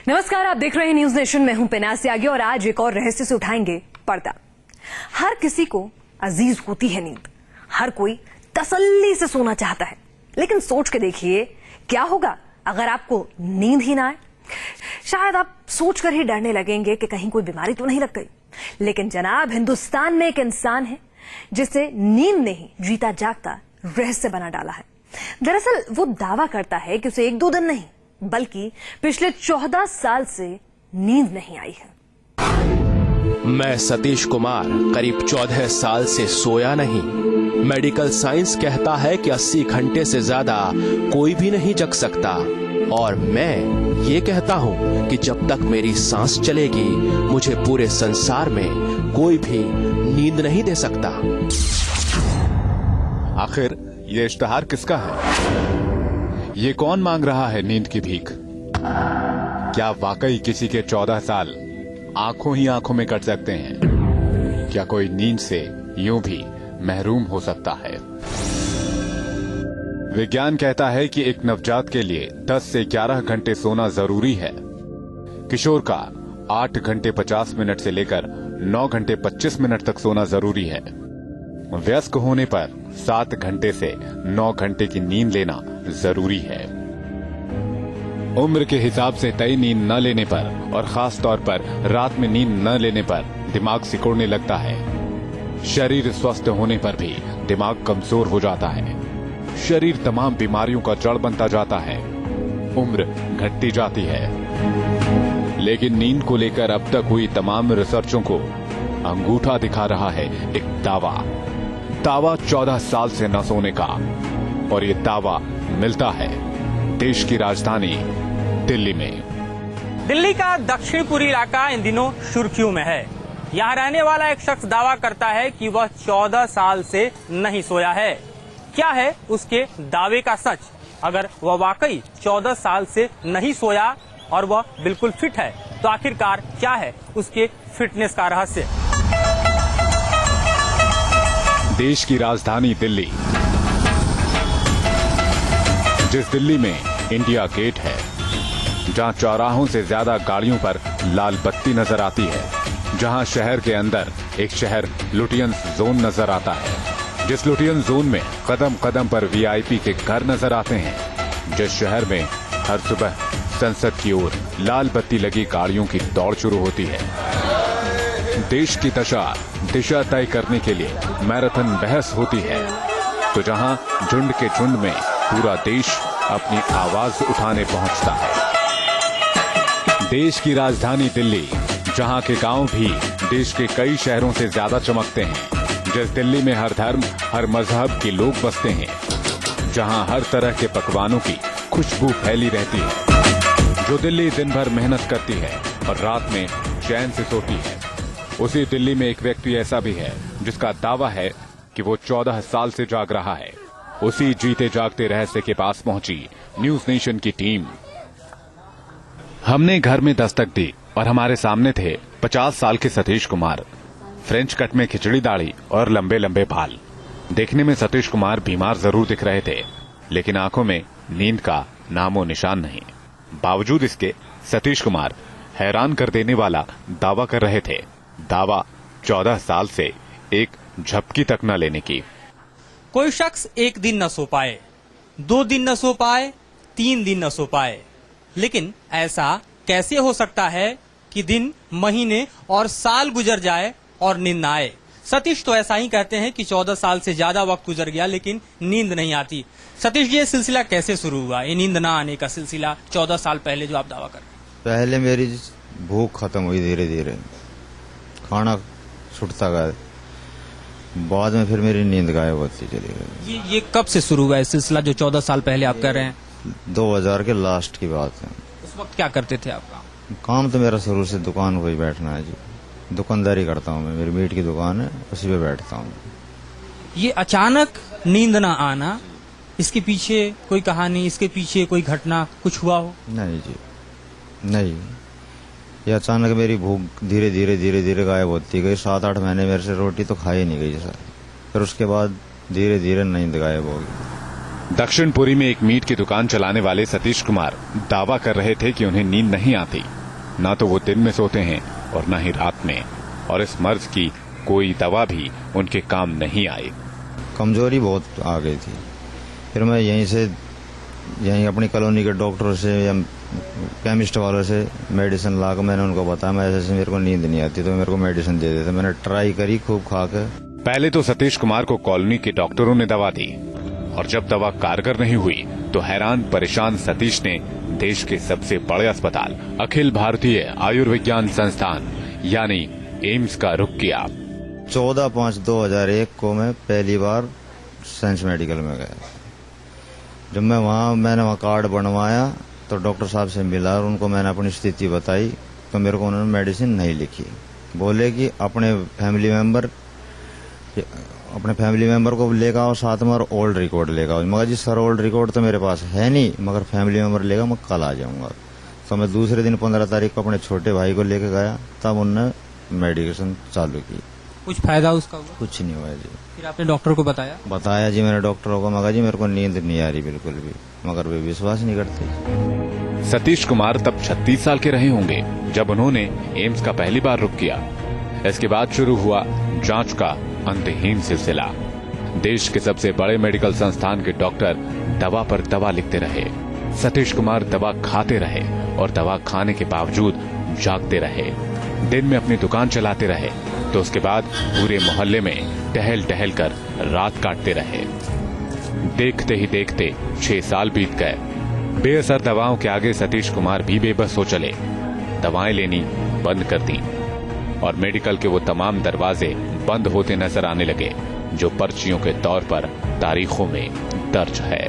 नमस्कार, आप देख रहे हैं न्यूज नेशन। मैं हूं पिनासी आगे और आज एक और रहस्य से उठाएंगे पर्दा। हर किसी को अजीज होती है नींद, हर कोई तसल्ली से सोना चाहता है, लेकिन सोच के देखिए क्या होगा अगर आपको नींद ही ना आए। शायद आप सोचकर ही डरने लगेंगे कि कहीं कोई बीमारी तो नहीं लग गई। लेकिन जनाब, हिंदुस्तान में एक इंसान है जिसे नींद ने ही जीता जागता रहस्य बना डाला है। दरअसल वो दावा करता है कि उसे एक दो दिन नहीं बल्कि पिछले 14 साल से नींद नहीं आई है। मैं सतीश कुमार करीब 14 साल से सोया नहीं। मेडिकल साइंस कहता है कि 80 घंटे से ज्यादा कोई भी नहीं जग सकता, और मैं ये कहता हूँ कि जब तक मेरी सांस चलेगी मुझे पूरे संसार में कोई भी नींद नहीं दे सकता। आखिर ये इश्तहार किसका है? ये कौन मांग रहा है नींद की भीख? क्या वाकई किसी के 14 साल आंखों ही आंखों में कट सकते हैं? क्या कोई नींद से यूं भी महरूम हो सकता है? विज्ञान कहता है कि एक नवजात के लिए 10 से 11 घंटे सोना जरूरी है। किशोर का 8 घंटे 50 मिनट से लेकर 9 घंटे 25 मिनट तक सोना जरूरी है। वयस्क होने पर 7 घंटे से 9 घंटे की नींद लेना जरूरी है। उम्र के हिसाब से तय नींद न लेने पर और खास तौर पर रात में नींद न लेने पर दिमाग सिकुड़ने लगता है। शरीर स्वस्थ होने पर भी दिमाग कमजोर हो जाता है। शरीर तमाम बीमारियों का जड़ बनता जाता है। उम्र घटती जाती है। लेकिन नींद को लेकर अब तक हुई तमाम रिसर्चों को अंगूठा दिखा रहा है एक दावा 14 साल से न सोने का। और ये दावा मिलता है देश की राजधानी दिल्ली में। दिल्ली का दक्षिण पूर्वी इलाका इन दिनों सुर्खियों में है। यहाँ रहने वाला एक शख्स दावा करता है कि वह 14 साल से नहीं सोया है। क्या है उसके दावे का सच? अगर वह वाकई 14 साल से नहीं सोया और वह बिल्कुल फिट है, तो आखिरकार क्या है उसके फिटनेस का रहस्य? देश की राजधानी दिल्ली, जिस दिल्ली में इंडिया गेट है, जहां चौराहों से ज्यादा गाड़ियों पर लाल बत्ती नजर आती है, जहां शहर के अंदर एक शहर लुटियंस जोन नजर आता है, जिस लुटियंस जोन में कदम कदम पर वीआईपी के घर नजर आते हैं, जिस शहर में हर सुबह संसद की ओर लाल बत्ती लगी गाड़ियों की दौड़ शुरू होती है। देश की दिशा तय करने के लिए मैराथन बहस होती है, तो जहां झुंड के झुंड में पूरा देश अपनी आवाज उठाने पहुंचता है। देश की राजधानी दिल्ली, जहां के गांव भी देश के कई शहरों से ज्यादा चमकते हैं, जिस दिल्ली में हर धर्म हर मजहब के लोग बसते हैं, जहां हर तरह के पकवानों की खुशबू फैली रहती है, जो दिल्ली दिन भर मेहनत करती है और रात में चैन से सोती है, उसी दिल्ली में एक व्यक्ति ऐसा भी है जिसका दावा है कि वो 14 साल से जाग रहा है। उसी जीते जागते रहस्य के पास पहुंची न्यूज नेशन की टीम। हमने घर में दस्तक दी और हमारे सामने थे 50 साल के सतीश कुमार। फ्रेंच कट में खिचड़ी दाढ़ी और लंबे लंबे बाल। देखने में सतीश कुमार बीमार जरूर दिख रहे थे, लेकिन आंखों में नींद का नामो निशान नहीं। बावजूद इसके सतीश कुमार हैरान कर देने वाला दावा कर रहे थे। दावा 14 साल से एक झपकी तक न लेने की। कोई शख्स एक दिन न सो पाए, 2 दिन न सो पाए, 3 दिन न सो पाए, लेकिन ऐसा कैसे हो सकता है कि दिन, महीने और साल गुजर जाए और नींद न आए? सतीश तो ऐसा ही कहते हैं कि 14 साल से ज्यादा वक्त गुजर गया लेकिन नींद नहीं आती। सतीश जी, ये सिलसिला कैसे शुरू हुआ, ये नींद न आने का सिलसिला 14 साल पहले जो आप दावा कर रहे हैं? पहले मेरी भूख खत्म हुई, धीरे धीरे खाना छूटता गया, बाद में फिर मेरी नींद गायब होती चली गई। ये कब से शुरू हुआ है सिलसिला जो 14 साल पहले आप कर रहे हैं? 2000 के लास्ट की बात है। उस वक्त क्या करते थे आपका काम? तो मेरा शुरू से दुकान पर ही बैठना है जी। दुकानदारी करता हूँ मैं, मेरी मीट की दुकान है, उसी पे बैठता हूँ। ये अचानक नींद ना आना, इसके पीछे कोई कहानी, इसके पीछे कोई घटना कुछ हुआ हो? नहीं जी, नहीं। ये अचानक मेरी भूख धीरे धीरे गायब होती गई। 7-8 महीने मेरे से रोटी तो खाई नहीं गई सर। फिर उसके बाद धीरे धीरे नींद गायब हो गई। दक्षिणपुरी में एक मीट की दुकान चलाने वाले सतीश कुमार दावा कर रहे थे कि उन्हें नींद नहीं आती, ना तो वो दिन में सोते हैं और ना ही रात में, और इस मर्ज की कोई दवा भी उनके काम नहीं आई। कमजोरी बहुत आ गई थी। फिर मैं यहीं अपनी कॉलोनी के डॉक्टरों से या केमिस्ट वालों से मेडिसिन लाकर मैंने उनको बताया मैं ऐसे मेरे को नींद नहीं आती, तो मेरे को मेडिसिन दे देते। मैंने ट्राई करी खूब खा के। पहले तो सतीश कुमार को कॉलोनी के डॉक्टरों ने दवा दी, और जब दवा कारगर नहीं हुई तो हैरान परेशान सतीश ने देश के सबसे बड़े अस्पताल अखिल भारतीय आयुर्विज्ञान संस्थान यानी एम्स का रुख किया। 14/5/2001 को मैं पहली बार साइंस मेडिकल में गया। जब मैंने वहाँ कार्ड बनवाया तो डॉक्टर साहब से मिला और उनको मैंने अपनी स्थिति बताई, तो मेरे को उन्होंने मेडिसिन नहीं लिखी। बोले कि अपने फैमिली मेंबर को लेकर आओ साथ में और ओल्ड रिकॉर्ड लेकर आओ। मगर जी सर ओल्ड रिकॉर्ड तो मेरे पास है नहीं, मगर फैमिली मेंबर लेकर मैं कल आ जाऊंगा। तो मैं दूसरे दिन 15 तारीख को अपने छोटे भाई को लेकर गया, तब उनने मेडिकेशन चालू की। कुछ फायदा उसका हुआ? कुछ नहीं हुआ जी। फिर आपने डॉक्टर को बताया जी मैंने डॉक्टरों को, मगर जी मेरे को नींद नहीं आ रही बिल्कुल भी, मगर वे विश्वास नहीं करते। सतीश कुमार तब 36 साल के रहे होंगे जब उन्होंने एम्स का पहली बार रुख किया। इसके बाद शुरू हुआ जांच का अंतहीन सिलसिला। देश के सबसे बड़े मेडिकल संस्थान के डॉक्टर दवा पर दवा लिखते रहे। सतीश कुमार दवा खाते रहे और दवा खाने के बावजूद जागते रहे। दिन में अपनी दुकान चलाते रहे तो उसके बाद पूरे मोहल्ले में टहल टहल कर रात काटते रहे। देखते ही देखते 6 साल बीत गए। बेअसर दवाओं के आगे सतीश कुमार भी बेबस हो चले। दवाएं लेनी बंद कर दी और मेडिकल के वो तमाम दरवाजे बंद होते नजर आने लगे जो पर्चियों के तौर पर तारीखों में दर्ज है।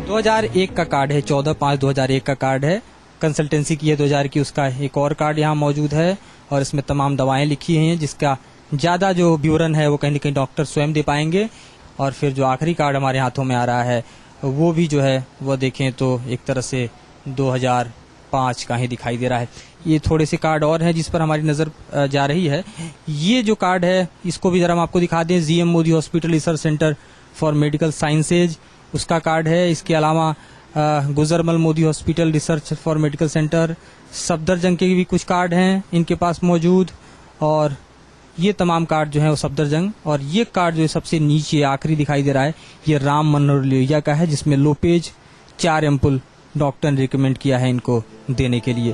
2001 का कार्ड है, 14/5/2001 का कार्ड है। कंसल्टेंसी की है 2000 की, उसका एक और कार्ड यहाँ मौजूद है और इसमें तमाम दवाएं लिखी हैं, जिसका ज्यादा जो विवरण है वो कहीं न कहीं डॉक्टर स्वयं दे पाएंगे। और फिर जो आखिरी कार्ड हमारे हाथों में आ रहा है वो भी जो है वो देखें तो एक तरह से 2005 का ही दिखाई दे रहा है। ये थोड़े से कार्ड और हैं जिस पर हमारी नजर जा रही है। ये जो कार्ड है इसको भी जरा हम आपको दिखा दें। GM Modi hospital research centre for medical sciences उसका कार्ड है। इसके अलावा Gujarmal Modi hospital research for medical centre, Safdarjung के भी कुछ कार्ड हैं इनके पास मौजूद। और ये तमाम कार्ड जो है वो सफदरजंग, और ये कार्ड जो है सबसे नीचे आखिरी दिखाई दे रहा है ये राम मनोहर लोहिया का है, जिसमें लोपेज 4 एम्पुल डॉक्टर ने रिकमेंड किया है इनको देने के लिए।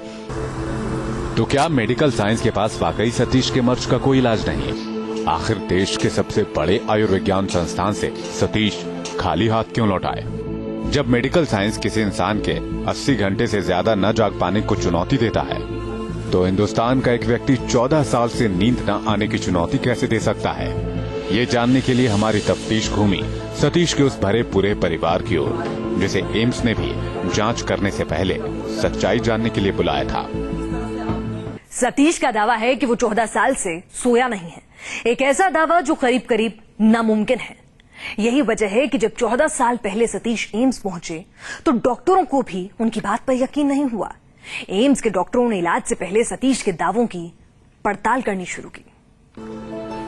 तो क्या मेडिकल साइंस के पास वाकई सतीश के मर्ज का कोई इलाज नहीं? आखिर देश के सबसे बड़े आयुर्विज्ञान संस्थान से सतीश खाली हाथ क्यों लौट आए? जब मेडिकल साइंस किसी इंसान के 80 घंटे से ज्यादा न जाग पाने को चुनौती देता है, तो हिंदुस्तान का एक व्यक्ति 14 साल से नींद न आने की चुनौती कैसे दे सकता है? ये जानने के लिए हमारी तफ्तीश घूमी सतीश के उस भरे पूरे परिवार की ओर, जिसे एम्स ने भी जांच करने से पहले सच्चाई जानने के लिए बुलाया था। सतीश का दावा है कि वो 14 साल से सोया नहीं है, एक ऐसा दावा जो करीब करीब नामुमकिन है। यही वजह है कि जब 14 साल पहले सतीश एम्स पहुंचे तो डॉक्टरों को भी उनकी बात पर यकीन नहीं हुआ। एम्स के डॉक्टरों ने इलाज से पहले सतीश के दावों की पड़ताल करनी शुरू की।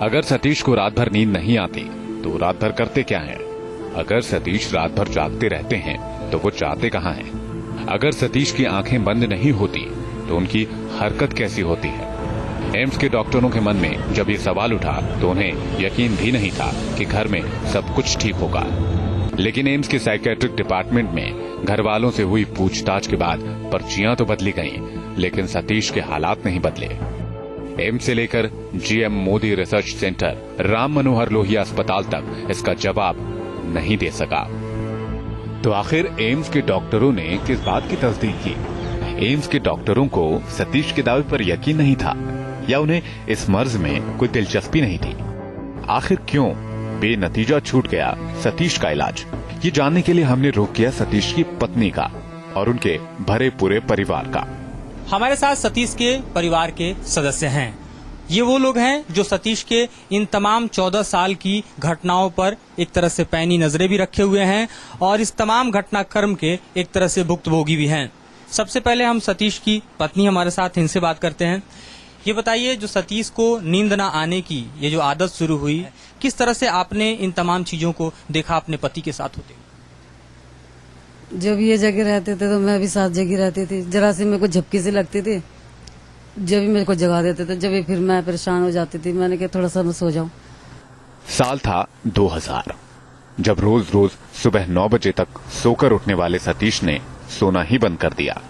अगर सतीश को रात भर नींद नहीं आती तो रात भर करते क्या हैं? अगर सतीश रात भर जागते रहते हैं तो वो चाहते कहाँ हैं? अगर सतीश की आंखें बंद नहीं होती तो उनकी हरकत कैसी होती है? एम्स के डॉक्टरों के मन में जब ये सवाल उठा तो उन्हें यकीन भी नहीं था कि घर में सब कुछ ठीक होगा। लेकिन एम्स के साइकेट्रिक डिपार्टमेंट में घर वालों से हुई पूछताछ के बाद पर्चियां तो बदली गईं, लेकिन सतीश के हालात नहीं बदले। एम्स से लेकर GM Modi research centre Ram Manohar Lohia अस्पताल तक इसका जवाब नहीं दे सका। तो आखिर एम्स के डॉक्टरों ने किस बात की तस्दीक की? एम्स के डॉक्टरों को सतीश के दावे पर यकीन नहीं था या उन्हें इस मर्ज में कोई दिलचस्पी नहीं थी? आखिर क्यों बेनतीजा छूट गया सतीश का इलाज? ये जानने के लिए हमने रुख किया सतीश की पत्नी का और उनके भरे पूरे परिवार का। हमारे साथ सतीश के परिवार के सदस्य हैं। ये वो लोग हैं जो सतीश के इन तमाम 14 साल की घटनाओं पर एक तरह से पैनी नजरें भी रखे हुए हैं और इस तमाम घटनाक्रम के एक तरह से भुक्तभोगी भी हैं। सबसे पहले हम सतीश की पत्नी हमारे साथ, इनसे बात करते हैं। ये बताइए, जो सतीश को नींद ना आने की ये जो आदत शुरू हुई, किस तरह से आपने इन तमाम चीजों को देखा अपने पति के साथ होते? जब ये जगह रहते थे तो मैं भी साथ जगह रहती थी। जरा सी मेरे को झपकी से लगती थी, जब भी मेरे को जगा देते थे, जब भी फिर मैं परेशान हो जाती थी। मैंने कहा थोड़ा सा मैं सो जाऊं। साल था 2000, जब रोज रोज सुबह 9 बजे तक सोकर उठने वाले सतीश ने सोना ही बंद कर दिया।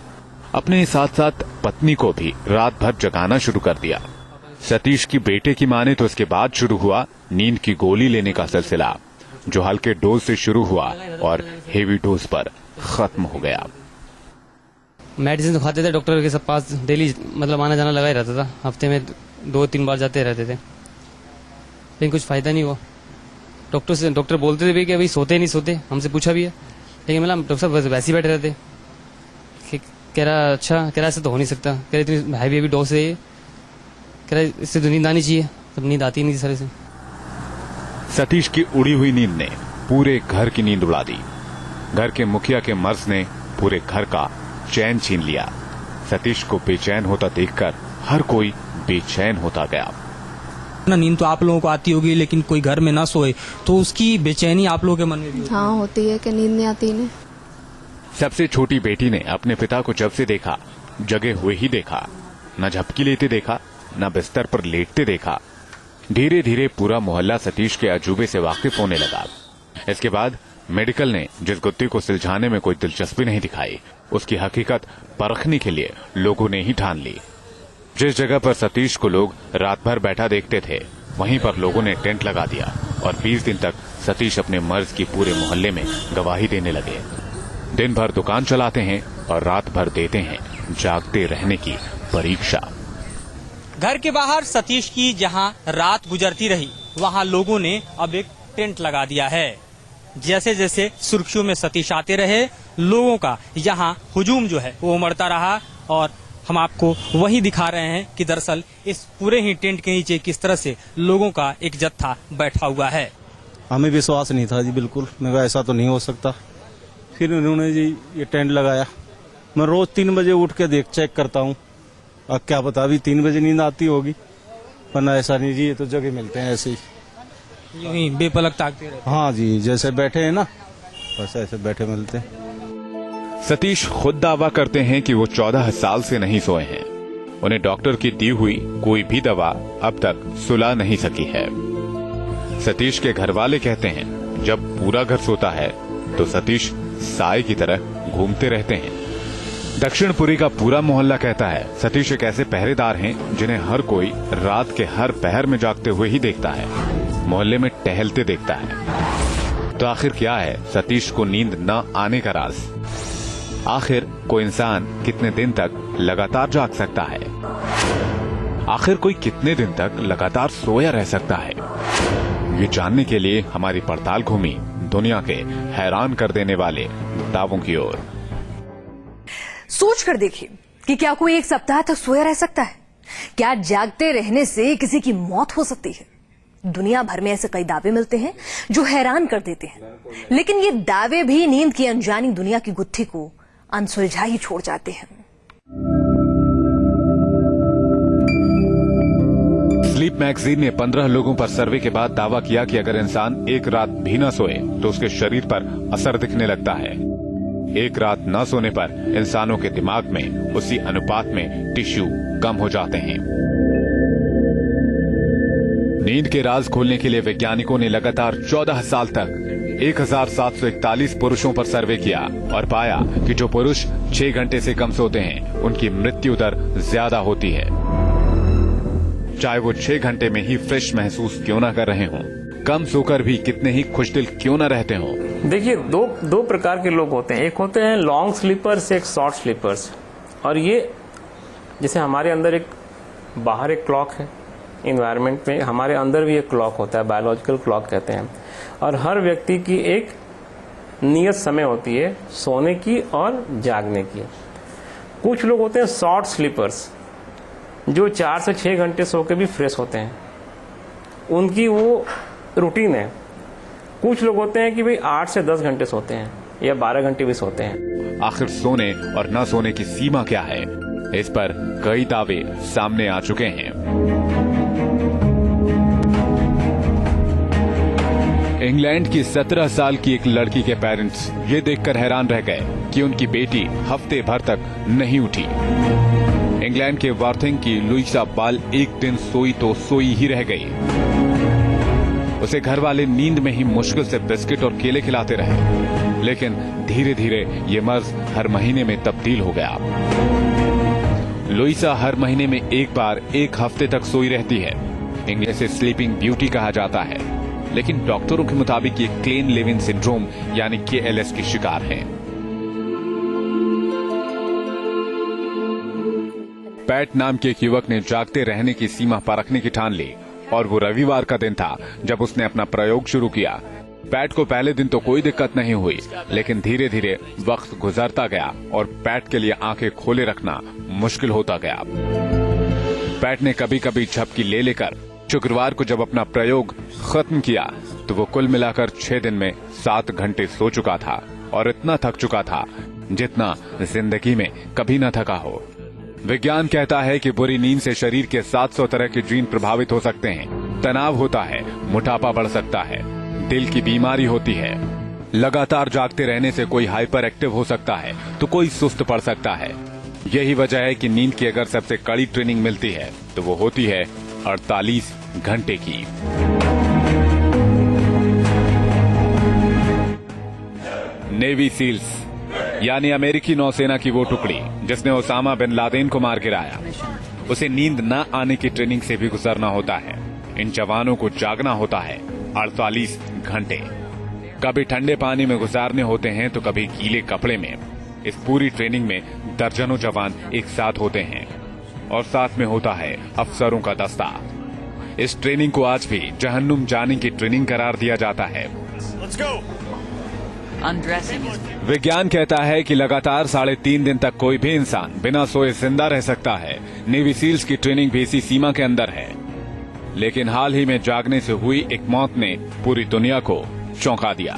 अपने साथ साथ पत्नी को भी रात भर जगाना शुरू कर दिया। सतीश की बेटे की माने तो इसके बाद शुरू हुआ नींद की गोली लेने का सिलसिला, जो हल्के डोज से शुरू हुआ और हेवी डोज पर खत्म हो गया। मेडिसिन तो खाते थे, डॉक्टर के सब पास डेली मतलब आना जाना लगा ही रहता था। हफ्ते में 2-3 बार जाते रहते थे, लेकिन कुछ फायदा नहीं हुआ। डॉक्टर बोलते थे भी कि अभी सोते नहीं सोते, हमसे पूछा भी है, लेकिन मतलब डॉक्टर साहब वैसे ही बैठे रहते। कह रहा अच्छा, कह रहा ऐसा तो हो नहीं सकता, कह रहे इतनी हैवी डोज है, कह रहा इससे तो नींद आनी चाहिए, तब नींद आती नहीं तरह से। सतीश की उड़ी हुई नींद ने पूरे घर की नींद उड़ा दी। घर के मुखिया के मर्ज ने पूरे घर का चैन छीन लिया। सतीश को बेचैन होता देखकर हर कोई बेचैन होता गया। ना नींद तो आप लोगों को आती होगी, लेकिन कोई घर में ना सोए तो उसकी बेचैनी आप लोगों के मन में भी होती है। हाँ होती है कि नींद नहीं आती इन्हें। सबसे छोटी बेटी ने अपने पिता को जब से देखा, जगे हुए ही देखा, न झपकी लेते देखा, न बिस्तर पर लेटते देखा। धीरे धीरे पूरा मोहल्ला सतीश के अजूबे से वाकिफ होने लगा। इसके बाद मेडिकल ने जिस गुत्थी को सुलझाने में कोई दिलचस्पी नहीं दिखाई, उसकी हकीकत परखने के लिए लोगों ने ही ठान ली। जिस जगह पर सतीश को लोग रात भर बैठा देखते थे, वहीं पर लोगों ने टेंट लगा दिया और 20 दिन तक सतीश अपने मर्ज की पूरे मोहल्ले में गवाही देने लगे। दिन भर दुकान चलाते हैं और रात भर देते हैं जागते रहने की परीक्षा। घर के बाहर सतीश की जहां रात गुजरती रही, वहां लोगों ने अब एक टेंट लगा दिया है। जैसे जैसे सुर्खियों में सतीश आते रहे, लोगों का यहाँ हुजूम जो है वो उमड़ता रहा। और हम आपको वही दिखा रहे हैं कि दरअसल इस पूरे ही टेंट के नीचे किस तरह से लोगों का एक जत्था बैठा हुआ है। हमें विश्वास नहीं था जी, बिल्कुल मैं ऐसा तो नहीं हो सकता। फिर उन्होंने जी ये टेंट लगाया। मैं रोज 3 बजे उठ के चेक करता हूँ। अब क्या पता अभी 3 बजे नींद आती होगी, वरना ऐसा नहीं जी, ये तो जगह मिलते हैं ऐसे ही। यूं ही बेपलक ताकते रहते। हाँ जी, जैसे बैठे हैं ना वैसे ऐसे बैठे मिलते हैं। सतीश खुद दावा करते हैं कि वो 14 साल से नहीं सोए हैं। उन्हें डॉक्टर की दी हुई कोई भी दवा अब तक सुला नहीं सकी है। सतीश के घर वाले कहते हैं जब पूरा घर सोता है तो सतीश साए की तरह घूमते रहते हैं। दक्षिणपुरी का पूरा मोहल्ला कहता है सतीश एक ऐसे पहरेदार हैं जिन्हें हर कोई रात के हर पहर में जागते हुए ही देखता है, मोहल्ले में टहलते देखता है। तो आखिर क्या है सतीश को नींद न आने का राज? आखिर कोई इंसान कितने दिन तक लगातार जाग सकता है? आखिर कोई कितने दिन तक लगातार सोया रह सकता है? ये जानने के लिए हमारी पड़ताल घूमी दुनिया के हैरान कर देने वाले दावों की ओर। सोच कर देखिए कि क्या कोई एक सप्ताह तक सोया रह सकता है? क्या जागते रहने से किसी की मौत हो सकती है? दुनिया भर में ऐसे कई दावे मिलते हैं जो हैरान कर देते हैं, लेकिन ये दावे भी नींद की अनजानी दुनिया की गुत्थी को अनसुलझा ही छोड़ जाते हैं। स्लीप मैगजीन ने 15 लोगों पर सर्वे के बाद दावा किया कि अगर इंसान एक रात भी न सोए तो उसके शरीर पर असर दिखने लगता है। एक रात न सोने पर इंसानों के दिमाग में उसी अनुपात में टिश्यू कम हो जाते हैं। नींद के राज खोलने के लिए वैज्ञानिकों ने लगातार 14 साल तक 1741 पुरुषों पर सर्वे किया और पाया कि जो पुरुष 6 घंटे से कम सोते हैं उनकी मृत्यु दर ज्यादा होती है, चाहे वो 6 घंटे में ही फ्रेश महसूस क्यों न कर रहे हों, कम सोकर भी कितने ही खुशदिल क्यों न रहते हों। देखिए दो प्रकार के लोग होते हैं, एक होते हैं लॉन्ग स्लीपर्स, एक शॉर्ट स्लीपर्स। और ये जैसे हमारे अंदर एक बाहर एक क्लॉक है, इन्वायरमेंट में हमारे अंदर भी एक क्लॉक होता है, बायोलॉजिकल क्लॉक कहते हैं। और हर व्यक्ति की एक नियत समय होती है सोने की और जागने की। कुछ लोग होते हैं शॉर्ट स्लीपर्स जो 4 से 6 घंटे सो के भी फ्रेश होते हैं, उनकी वो रूटीन है। कुछ लोग होते हैं कि भाई 8 से 10 घंटे सोते हैं या 12 घंटे भी सोते हैं। आखिर सोने और न सोने की सीमा क्या है? इस पर कई दावे सामने आ चुके हैं। इंग्लैंड की 17 साल की एक लड़की के पेरेंट्स ये देखकर हैरान रह गए कि उनकी बेटी हफ्ते भर तक नहीं उठी। इंग्लैंड के वार्थिंग की लुइसा बाल एक दिन सोई तो सोई ही रह गई। उसे घर वाले नींद में ही मुश्किल से बिस्किट और केले खिलाते रहे, लेकिन धीरे धीरे ये मर्ज हर महीने में तब्दील हो गया। लुइसा हर महीने में एक बार एक हफ्ते तक सोई रहती है। इंग्लिश से स्लीपिंग ब्यूटी कहा जाता है, लेकिन डॉक्टरों के मुताबिक ये क्लेन लेविन सिंड्रोम यानी KLS की शिकार है। पैट नाम के एक युवक ने जागते रहने की सीमा परखने की ठान ली और वो रविवार का दिन था जब उसने अपना प्रयोग शुरू किया। पैट को पहले दिन तो कोई दिक्कत नहीं हुई, लेकिन धीरे धीरे वक्त गुजरता गया और पैट के लिए आंखें खोले रखना मुश्किल होता गया। पैट ने कभी कभी झपकी ले लेकर शुक्रवार को जब अपना प्रयोग खत्म किया तो वो कुल मिलाकर 6 दिन में 7 घंटे सो चुका था और इतना थक चुका था जितना जिंदगी में कभी न थका हो। विज्ञान कहता है कि बुरी नींद से शरीर के 700 तरह के जीन प्रभावित हो सकते हैं। तनाव होता है, मोटापा बढ़ सकता है, दिल की बीमारी होती है। लगातार जागते रहने से कोई हाइपर एक्टिव हो सकता है तो कोई सुस्त पड़ सकता है। यही वजह है कि नींद की अगर सबसे कड़ी ट्रेनिंग मिलती है तो वो होती है 48 घंटे की। नेवी सील्स यानी अमेरिकी नौसेना की वो टुकड़ी जिसने ओसामा बिन लादेन को मार गिराया, उसे नींद न आने की ट्रेनिंग से भी गुजरना होता है। इन जवानों को जागना होता है 48 घंटे। कभी ठंडे पानी में गुजारने होते हैं तो कभी गीले कपड़े में। इस पूरी ट्रेनिंग में दर्जनों जवान एक साथ होते हैं और साथ में होता है अफसरों का दस्ता। इस ट्रेनिंग को आज भी जहन्नुम जाने की ट्रेनिंग करार दिया जाता है। विज्ञान कहता है कि लगातार 3.5 दिन तक कोई भी इंसान बिना सोए जिंदा रह सकता है। नेवी सील्स की ट्रेनिंग भी इसी सीमा के अंदर है, लेकिन हाल ही में जागने से हुई एक मौत ने पूरी दुनिया को चौंका दिया।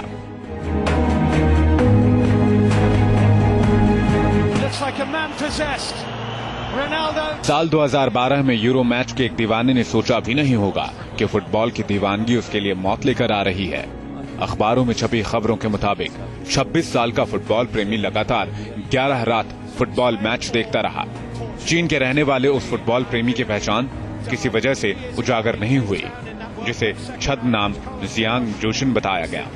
साल 2012 में यूरो मैच के एक दीवाने ने सोचा भी नहीं होगा कि फुटबॉल की दीवानगी उसके लिए मौत लेकर आ रही है। अखबारों में छपी खबरों के मुताबिक 26 साल का फुटबॉल प्रेमी लगातार 11 रात फुटबॉल मैच देखता रहा। चीन के रहने वाले उस फुटबॉल प्रेमी की पहचान किसी वजह से उजागर नहीं हुई, जिसे छद्मनाम जियांग जोशिन बताया गया।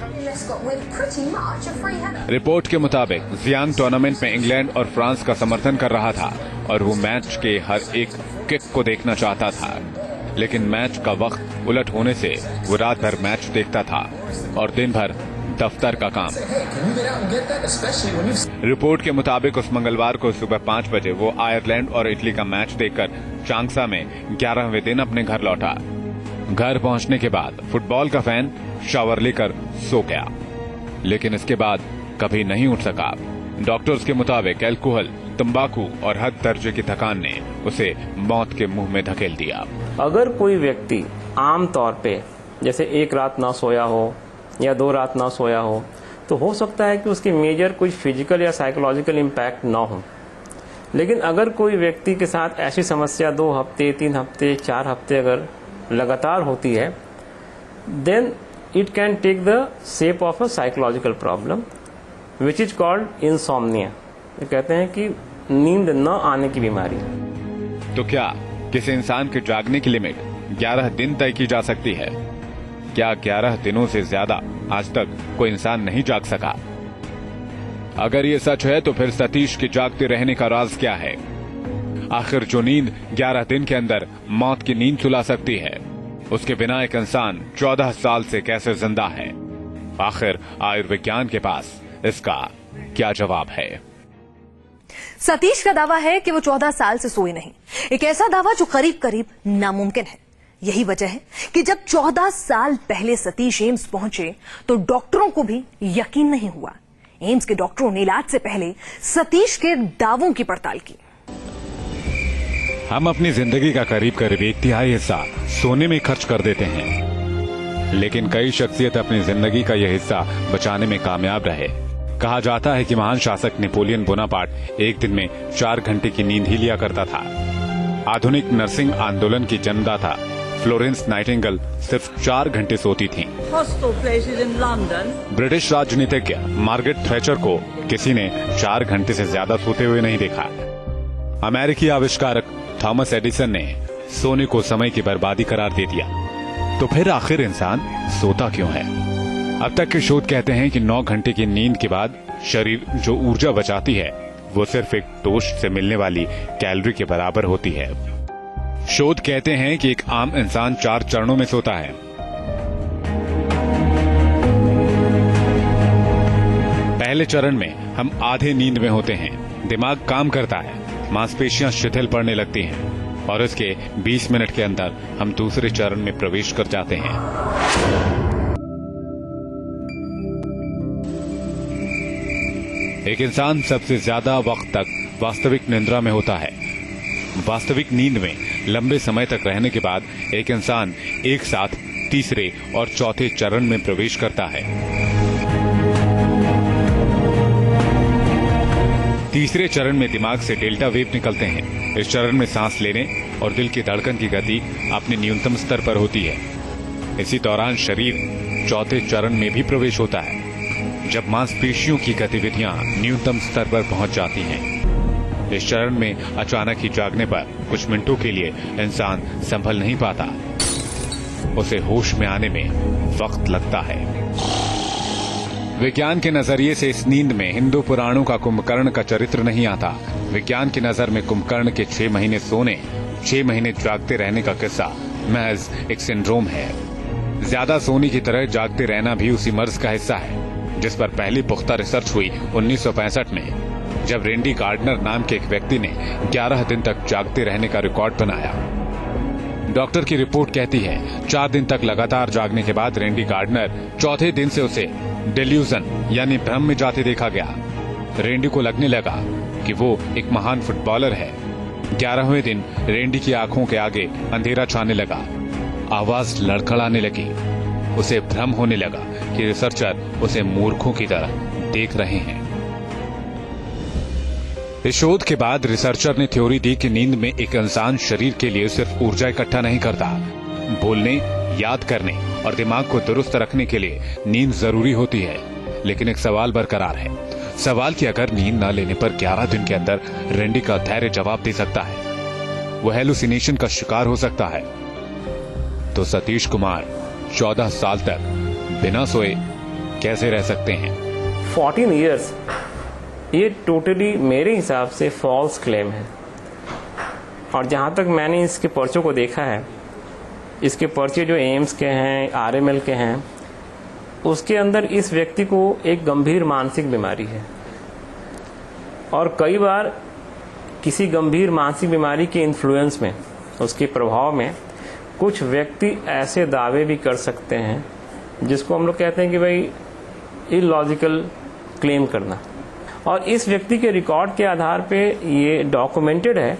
रिपोर्ट के मुताबिक जियांग टूर्नामेंट में इंग्लैंड और फ्रांस का समर्थन कर रहा था और वो मैच के हर एक किक को देखना चाहता था, लेकिन मैच का वक्त उलट होने से वो रात भर मैच देखता था और दिन भर दफ्तर का काम। रिपोर्ट के मुताबिक उस मंगलवार को सुबह 5 बजे वो आयरलैंड और इटली का मैच देखकर चांगसा में 11वें दिन अपने घर लौटा। घर पहुंचने के बाद फुटबॉल का फैन शावर लेकर सो गया, लेकिन इसके बाद कभी नहीं उठ सका। डॉक्टर्स के मुताबिक अल्कोहल, तंबाकू और हद दर्जे की थकान ने उसे मौत के मुंह में धकेल दिया। अगर कोई व्यक्ति आम तौर पे जैसे एक रात ना सोया हो या 2 रात ना सोया हो, तो हो सकता है कि उसकी मेजर कुछ फिजिकल या साइकोलॉजिकल इम्पैक्ट ना हो। लेकिन अगर कोई व्यक्ति के साथ ऐसी समस्या 2 हफ्ते, 3 हफ्ते, 4 हफ्ते अगर लगातार होती है, then it can take the shape of a psychological problem which is called insomnia. कहते हैं कि नींद न आने की बीमारी। तो क्या किसी इंसान के जागने की लिमिट 11 दिन तय की जा सकती है? क्या 11 दिनों से ज्यादा आज तक कोई इंसान नहीं जाग सका? अगर ये सच है तो फिर सतीश के जागते रहने का राज क्या है? आखिर जो नींद 11 दिन के अंदर मौत की नींद सुला सकती है, उसके बिना एक इंसान 14 साल से कैसे जिंदा है? आखिर आयुर्विज्ञान के पास इसका क्या जवाब है? सतीश का दावा है कि वो 14 साल से सोए नहीं। एक ऐसा दावा जो करीब करीब नामुमकिन है। यही वजह है कि जब 14 साल पहले सतीश एम्स पहुंचे तो डॉक्टरों को भी यकीन नहीं हुआ। एम्स के डॉक्टरों ने इलाज से पहले सतीश के दावों की पड़ताल की। हम अपनी जिंदगी का करीब 1/3 हिस्सा सोने में खर्च कर देते हैं, लेकिन कई शख्सियत अपनी जिंदगी का यह हिस्सा बचाने में कामयाब रहे। कहा जाता है कि महान शासक नेपोलियन बोनापार्ट एक दिन में 4 घंटे की नींद ही लिया करता था। आधुनिक नर्सिंग आंदोलन की जन्मदाता फ्लोरेंस नाइटिंगेल सिर्फ 4 घंटे सोती थीं। hostel places in London. British राजनीतिज्ञ मार्गरेट थैचर को किसी ने 4 घंटे से ज्यादा सोते हुए नहीं देखा। अमेरिकी आविष्कारक थॉमस एडिसन ने सोने को समय की बर्बादी करार दे दिया। तो फिर आखिर इंसान सोता क्यों है? अब तक के शोध कहते हैं कि 9 घंटे की नींद के बाद शरीर जो ऊर्जा बचाती है वो सिर्फ एक टोस्ट से मिलने वाली कैलोरी के बराबर होती है। शोध कहते हैं कि एक आम इंसान 4 चरणों में सोता है। पहले चरण में हम आधे नींद में होते हैं। दिमाग काम करता है, मांसपेशियां शिथिल पड़ने लगती हैं और इसके 20 मिनट के अंदर हम दूसरे चरण में प्रवेश कर जाते हैं। एक इंसान सबसे ज्यादा वक्त तक वास्तविक निद्रा में होता है। वास्तविक नींद में लंबे समय तक रहने के बाद एक इंसान एक साथ तीसरे और चौथे चरण में प्रवेश करता है। तीसरे चरण में दिमाग से डेल्टा वेव निकलते हैं। इस चरण में सांस लेने और दिल की धड़कन की गति अपने न्यूनतम स्तर पर होती है। इसी दौरान शरीर चौथे चरण में भी प्रवेश होता है, जब मांसपेशियों की गतिविधियां न्यूनतम स्तर पर पहुंच जाती हैं। इस चरण में अचानक ही जागने पर कुछ मिनटों के लिए इंसान संभल नहीं पाता। उसे होश में आने में वक्त लगता है। विज्ञान के नजरिए से इस नींद में हिंदू पुराणों का कुंभकर्ण का चरित्र नहीं आता। विज्ञान की नजर में कुंभकर्ण के 6 महीने सोने, 6 महीने जागते रहने का किस्सा महज एक सिंड्रोम है। ज्यादा सोने की तरह जागते रहना भी उसी मर्ज का हिस्सा है, जिस पर पहली पुख्ता रिसर्च हुई 1965 में, जब रेंडी गार्डनर नाम के एक व्यक्ति ने 11 दिन तक जागते रहने का रिकॉर्ड बनाया। डॉक्टर की रिपोर्ट कहती है 4 दिन तक लगातार जागने के बाद रेंडी गार्डनर चौथे दिन से उसे डेल्यूजन यानी भ्रम में जाते देखा गया। रेंडी को लगने लगा कि वो एक महान फुटबॉलर है। 11वें दिन रेंडी की आंखों के आगे अंधेरा छाने लगा, आवाज लड़खड़ाने लगी। उसे भ्रम होने लगा कि रिसर्चर उसे मूर्खों की तरह देख रहे हैं। इस शोध के बाद रिसर्चर ने थ्योरी दी कि नींद में एक इंसान शरीर के लिए सिर्फ ऊर्जा इकट्ठा नहीं करता, बोलने, याद करने और दिमाग को दुरुस्त रखने के लिए नींद जरूरी होती है। लेकिन एक सवाल बरकरार है, सवाल कि अगर नींद न लेने पर 11 दिन के अंदर रेंडी का धैर्य जवाब दे सकता है, वो हेलुसिनेशन का शिकार हो सकता है, तो सतीश कुमार 14 साल तक बिना सोए कैसे रह सकते हैं? 14 इयर्स, ये टोटली मेरे हिसाब से फॉल्स क्लेम है। और जहाँ तक मैंने इसके पर्चों को देखा है, इसके पर्चे जो एम्स के हैं, आरएमएल के हैं, उसके अंदर इस व्यक्ति को एक गंभीर मानसिक बीमारी है। और कई बार किसी गंभीर मानसिक बीमारी के इन्फ्लुएंस में, उसके प्रभाव में कुछ व्यक्ति ऐसे दावे भी कर सकते हैं जिसको हम लोग कहते हैं कि भाई इलॉजिकल क्लेम करना। और इस व्यक्ति के रिकॉर्ड के आधार पे ये डॉक्यूमेंटेड है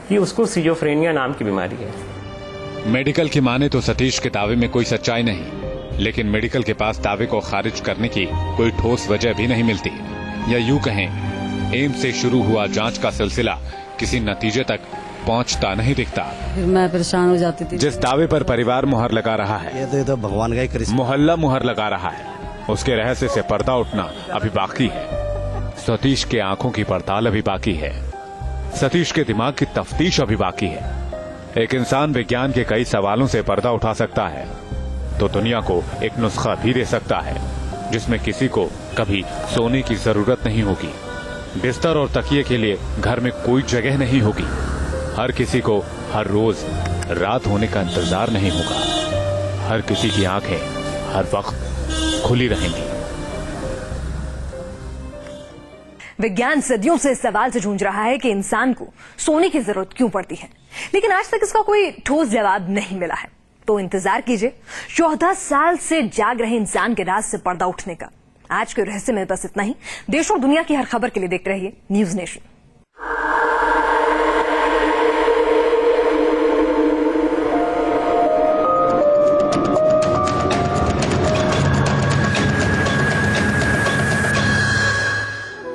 कि उसको सिजोफ्रेनिया नाम की बीमारी है। मेडिकल की माने तो सतीश के दावे में कोई सच्चाई नहीं, लेकिन मेडिकल के पास दावे को खारिज करने की कोई ठोस वजह भी नहीं मिलती। या यूं कहें, एम्स से शुरू हुआ जांच का सिलसिला किसी नतीजे तक पहुंचता नहीं दिखता। फिर मैं परेशान हो जाती थी। जिस दावे पर परिवार मुहर लगा रहा है, ये तो भगवान का ही कृष्ण, मोहल्ला मुहर लगा रहा है, उसके रहस्य से पर्दा उठना अभी बाकी है। सतीश के आंखों की पड़ताल अभी बाकी है। सतीश के दिमाग की तफ्तीश अभी बाकी है। एक इंसान विज्ञान के कई सवालों से पर्दा उठा सकता है, तो दुनिया को एक नुस्खा भी दे सकता है जिसमें किसी को कभी सोने की जरूरत नहीं होगी। बिस्तर और तकिए के लिए घर में कोई जगह नहीं होगी। हर किसी को हर रोज रात होने का इंतजार नहीं होगा। हर किसी की आंखें हर वक्त खुली रहेंगी। विज्ञान सदियों से इस सवाल से जूझ रहा है कि इंसान को सोने की जरूरत क्यों पड़ती है, लेकिन आज तक इसका कोई ठोस जवाब नहीं मिला है। तो इंतजार कीजिए 14 साल से जाग रहे इंसान के राज से पर्दा उठने का। आज के रहस्य में बस इतना ही। देश और दुनिया की हर खबर के लिए देखते रहिए न्यूज नेशन।